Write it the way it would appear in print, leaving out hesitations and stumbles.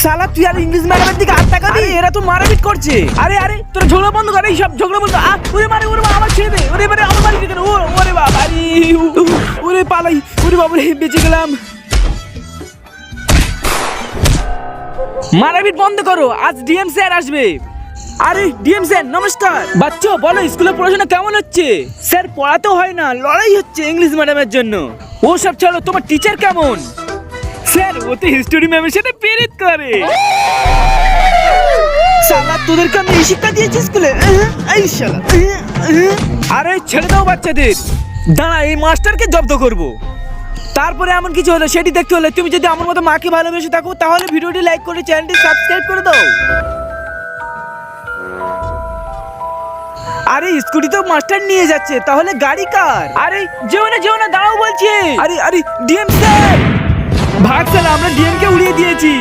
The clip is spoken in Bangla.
শালা তুই আর ইংলিশ ম্যাডামের দিকে হাত তাকাবি? এরা তো মারাপিট করছে। আরে আরে তোরা ঝগড়া বন্ধ কর, এই সব ঝগড়া বন্ধ। ওরে মারে ওরে মা, আমার ছেড়ে দে। ওরে মারে আমার বাড়ি থেকে ওরে বাবা, আরে ওরে পালাই, ওরে বাবা রে, বেঁচে গেলাম। মারাপিট বন্ধ করো, আজ ডিএম স্যার আসবে। আরে ডিএম স্যার নমস্কার। বাচ্চা বলো স্কুলে পড়াশোনা কেমন হচ্ছে? স্যার পড়াতে হয় না, লড়াই হচ্ছে ইংলিশ ম্যাডামের জন্য। ও সব চলো, তোমার টিচার কেমন? স্যার ও তো হিস্টোরি ম্যামের সাথে পেরেট করে। শালা তোদেরকে আমি এই শিক্ষা দিয়েছি স্কুলে? এই শালা। আরে ছেড়ে দাও বাচ্চাদের। দাঁড়া, এই মাস্টারকে জব্দ করব। তারপরে এমন কিছু হলো সেটি দেখতে হলে তুমি যদি আমার মতো মাকে ভালোবেসে থাকো তাহলে ভিডিওটি লাইক করে চ্যানেলটি সাবস্ক্রাইব করে দাও। আরে স্কুটি তো মাস্টার নিয়ে যাচ্ছে, তাহলে গাড়ি কার? আরে যেও না দাঁড়াও বলছি। আরে আরে ডিএম স্যার, ভাগ স্যার, আমরা ডিএম কে উড়িয়ে দিয়েছি।